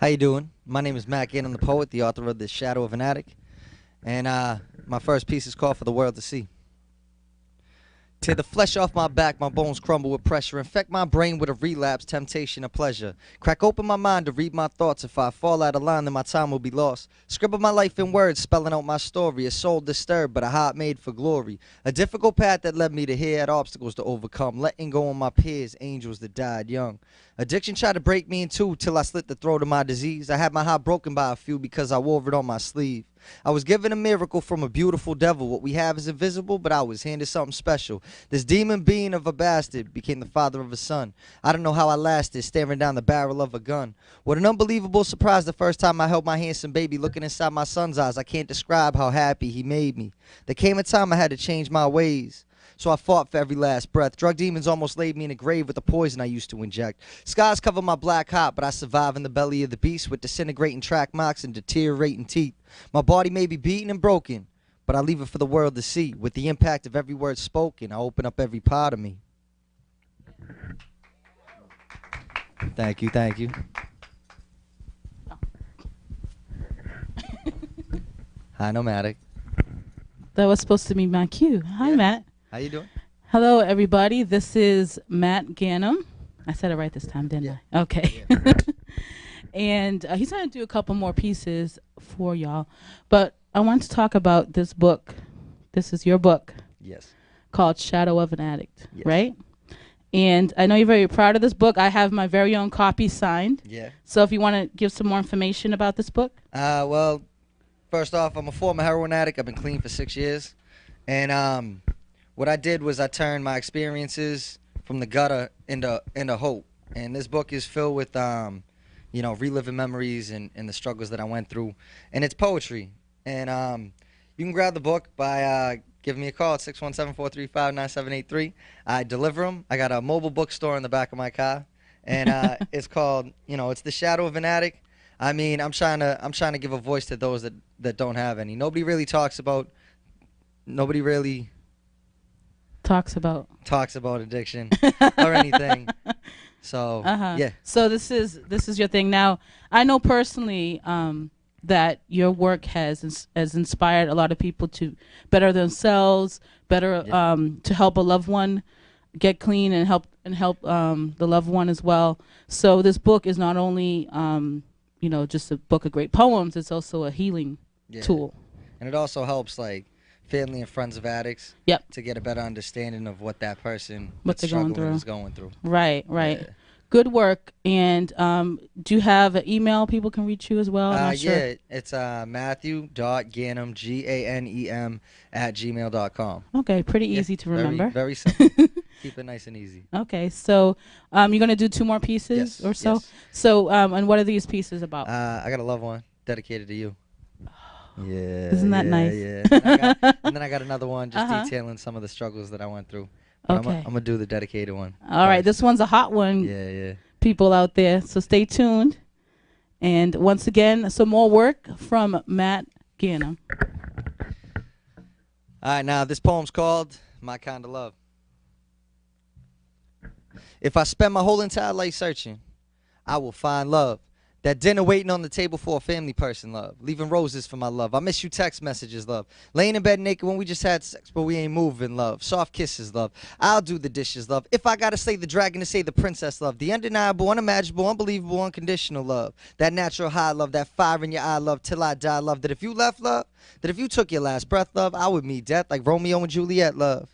How you doing? My name is Matt Ganem, the poet, the author of The Shadow of an Attic. And my first piece is called For the World to See. Tear the flesh off my back, my bones crumble with pressure. Infect my brain with a relapse, temptation, or pleasure. Crack open my mind to read my thoughts. If I fall out of line, then my time will be lost. Scribble my life in words, spelling out my story. A soul disturbed, but a heart made for glory. A difficult path that led me to here had obstacles to overcome. Letting go on my peers, angels that died young. Addiction tried to break me in two till I slit the throat of my disease. I had my heart broken by a few because I wore it on my sleeve. I was given a miracle from a beautiful devil. What we have is invisible, but I was handed something special. This demon being of a bastard became the father of a son. I don't know how I lasted, staring down the barrel of a gun. What an unbelievable surprise the first time I held my handsome baby looking inside my son's eyes. I can't describe how happy he made me. There came a time I had to change my ways. So I fought for every last breath. Drug demons almost laid me in a grave with the poison I used to inject. Scars cover my black heart, but I survive in the belly of the beast with disintegrating track marks and deteriorating teeth. My body may be beaten and broken, but I leave it for the world to see. With the impact of every word spoken, I open up every part of me. Thank you, thank you. Hi, Nomadic. That was supposed to be my cue. Hi, Yeah. Matt. How you doing? Hello, everybody. This is Matt Ganem. I said it right this time, didn't I? Okay. Yeah. And he's going to do a couple more pieces for y'all. But I want to talk about this book. This is your book Yes. called Shadow of an Addict, Yes. right? And I know you're very proud of this book. I have my very own copy signed. Yeah. So if you want to give some more information about this book. Well, first off, I'm a former heroin addict. I've been clean for 6 years. And what I did was I turned my experiences from the gutter into hope. And this book is filled with, reliving memories and the struggles that I went through. And it's poetry. And you can grab the book by giving me a call at 617-435-9783. I deliver them. I got a mobile bookstore in the back of my car. And it's called, it's The Shadow of an Attic. I mean, I'm trying to give a voice to those that don't have any. Nobody really talks about Talks about addiction or anything. So yeah. So this is your thing. Now, I know personally that your work has inspired a lot of people to better themselves, to help a loved one get clean and help the loved one as well. So this book is not only just a book of great poems. It's also a healing tool. And it also helps like family and friends of addicts to get a better understanding of what that person What they're going through. is going through. Right. Yeah. Good work. And do you have an email people can reach you as well? I'm not sure. Yeah, it's Matthew.Ganem, Ganem, @gmail.com. Okay, pretty easy to remember. Very simple. Keep it nice and easy. Okay, so you're going to do 2 more pieces or so? Yes. So, and what are these pieces about? I got a love one dedicated to you. Yeah. Isn't that nice? Yeah. And then I got another one just detailing some of the struggles that I went through. But Okay. I'm going to do the dedicated one. All right, this one's a hot one, Yeah. people out there. So stay tuned. And once again, some more work from Matt Ganem. All right, now this poem's called My Kind of Love. If I spend my whole entire life searching, I will find love. That dinner waiting on the table for a family person, love. Leaving roses for my love. I miss you text messages, love. Laying in bed naked when we just had sex, but we ain't moving, love. Soft kisses, love. I'll do the dishes, love. If I gotta slay the dragon to save the princess, love. The undeniable, unimaginable, unbelievable, unconditional love. That natural high, love. That fire in your eye, love. Till I die, love. That if you left, love. That if you took your last breath, love, I would meet death like Romeo and Juliet, love.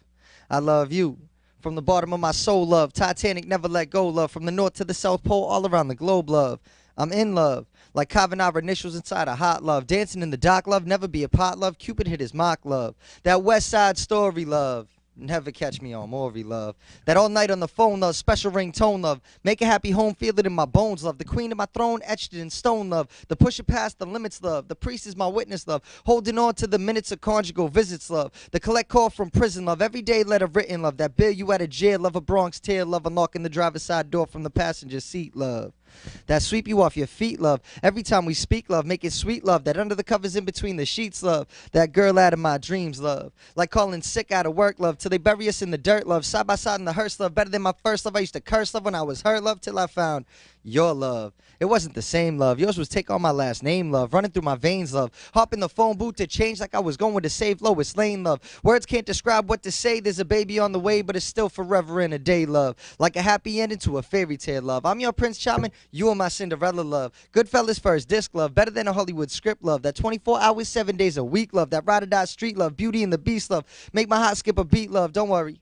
I love you. From the bottom of my soul, love. Titanic, never let go, love. From the north to the south pole, all around the globe, love. I'm in love, like Kavanagh initials inside a hot love. Dancing in the dark, love, never be a pot, love. Cupid hit his mark, love. That West Side Story, love. Never catch me on Maury, love. That all night on the phone, love. Special ringtone, love. Make a happy home, feel it in my bones, love. The queen of my throne, etched it in stone, love. The push it past the limits, love. The priest is my witness, love. Holding on to the minutes of conjugal visits, love. The collect call from prison, love. Every day letter written, love. That bill you at a jail, love. A Bronx tear, love. Unlocking the driver's side door from the passenger seat, love. That sweep you off your feet, love. Every time we speak, love, make it sweet, love. That under the covers in between the sheets, love. That girl out of my dreams, love. Like calling sick out of work, love. Till they bury us in the dirt, love. Side by side in the hearse, love. Better than my first love. I used to curse, love, when I was hurt, love. Till I found your love. It wasn't the same love. Yours was take on my last name, love. Running through my veins, love. Hop in the phone booth to change like I was going to save Lois Lane, love. Words can't describe what to say. There's a baby on the way, but it's still forever in a day, love. Like a happy ending to a fairy tale, love. I'm your Prince Charming, you are my Cinderella, love. Goodfellas first disc, love. Better than a Hollywood script, love. That 24 hours, 7 days a week, love. That ride or die street, love. Beauty and the Beast, love. Make my heart skip a beat, love. Don't worry,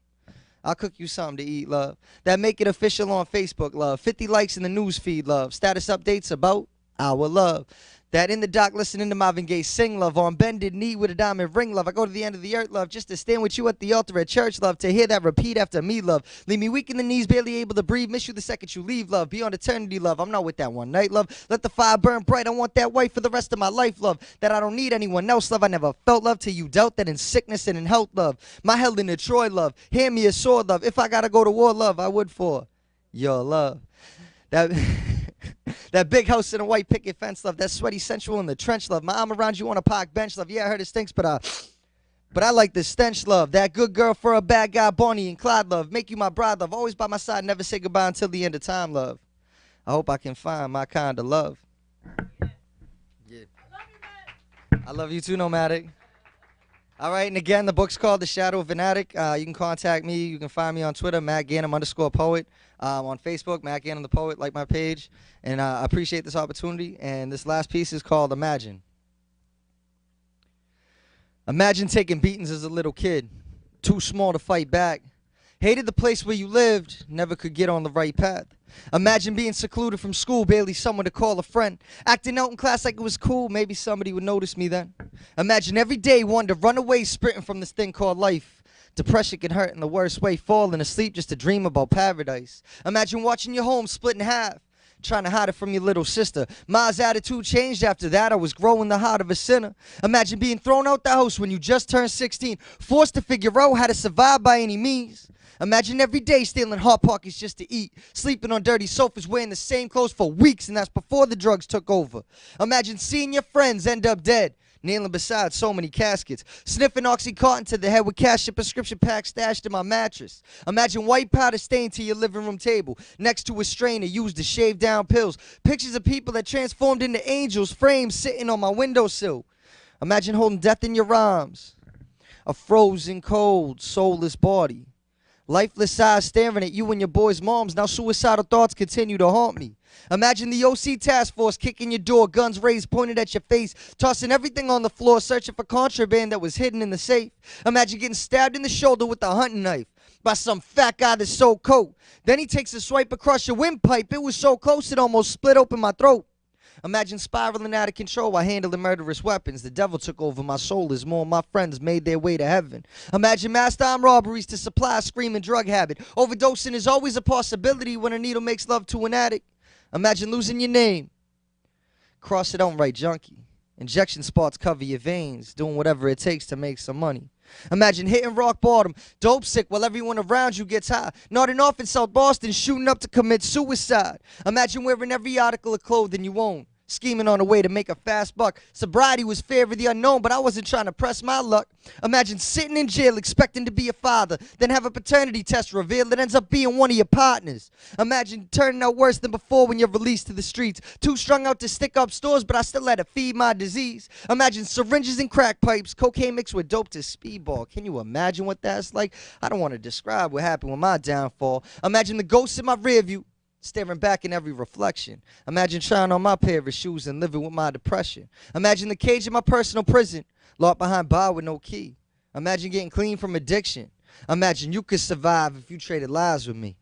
I'll cook you something to eat, love. That make it official on Facebook, love. 50 likes in the news feed, love. Status updates about our love. That in the dock listening to Marvin Gaye sing, love. On bended knee with a diamond ring, love. I go to the end of the earth, love, just to stand with you at the altar at church, love. To hear that repeat after me, love. Leave me weak in the knees, barely able to breathe. Miss you the second you leave, love. Beyond eternity, love. I'm not with that one night, love. Let the fire burn bright. I want that wife for the rest of my life, love. That I don't need anyone else, love. I never felt love till you dealt that in sickness and in health, love. My hell in the Troy, love. Hand me a sword, love. If I gotta go to war, love, I would for your love. That that big house in a white picket fence, love. That sweaty sensual in the trench, love. My arm around you on a park bench, love. Yeah, I heard it stinks, but I like the stench, love. That good girl for a bad guy, Bonnie and Clyde, love. Make you my bride, love. Always by my side, never say goodbye until the end of time, love. I hope I can find my kind of love. Yeah. I love you too, Nomadic. All right, and again, the book's called The Shadow of an Addict. You can contact me. You can find me on Twitter, @Ganem_poet. On Facebook, Matt Ganem the Poet, like my page. And I appreciate this opportunity. And this last piece is called Imagine. Imagine taking beatings as a little kid, too small to fight back. Hated the place where you lived, never could get on the right path. Imagine being secluded from school, barely someone to call a friend. Acting out in class like it was cool, maybe somebody would notice me then. Imagine every day wanting to run away, sprinting from this thing called life. Depression can hurt in the worst way, falling asleep just to dream about paradise. Imagine watching your home split in half, trying to hide it from your little sister. Ma's attitude changed after that. I was growing the heart of a sinner. Imagine being thrown out the house when you just turned 16, forced to figure out how to survive by any means. Imagine every day stealing Hot Pockets just to eat, sleeping on dirty sofas, wearing the same clothes for weeks, and that's before the drugs took over. Imagine seeing your friends end up dead, kneeling beside so many caskets, sniffing Oxycontin to the head with cash and prescription packs stashed in my mattress. Imagine white powder stained to your living room table, next to a strainer used to shave down pills, pictures of people that transformed into angels, frames sitting on my windowsill. Imagine holding death in your arms, a frozen, cold, soulless body. Lifeless eyes staring at you and your boy's moms. Now suicidal thoughts continue to haunt me. Imagine the OC task force kicking your door, guns raised, pointed at your face, tossing everything on the floor, searching for contraband that was hidden in the safe. Imagine getting stabbed in the shoulder with a hunting knife by some fat guy that sold coke. Then he takes a swipe across your windpipe. It was so close it almost split open my throat. Imagine spiraling out of control while handling murderous weapons. The devil took over my soul as more of my friends made their way to heaven. Imagine mass armed robberies to supply a screaming drug habit. Overdosing is always a possibility when a needle makes love to an addict. Imagine losing your name. Cross it on right, junkie. Injection spots cover your veins, doing whatever it takes to make some money. Imagine hitting rock bottom, dope sick while everyone around you gets high. Nodding off in South Boston, shooting up to commit suicide. Imagine wearing every article of clothing you own, scheming on a way to make a fast buck. Sobriety was fear of the unknown, but I wasn't trying to press my luck. Imagine sitting in jail expecting to be a father, then have a paternity test reveal that ends up being one of your partners. Imagine turning out worse than before when you're released to the streets. Too strung out to stick up stores, but I still had to feed my disease. Imagine syringes and crack pipes, cocaine mixed with dope to speedball. Can you imagine what that's like? I don't want to describe what happened with my downfall. Imagine the ghosts in my rear view, staring back in every reflection. Imagine trying on my pair of shoes and living with my depression. Imagine the cage in my personal prison, locked behind bar with no key. Imagine getting clean from addiction. Imagine you could survive if you traded lives with me.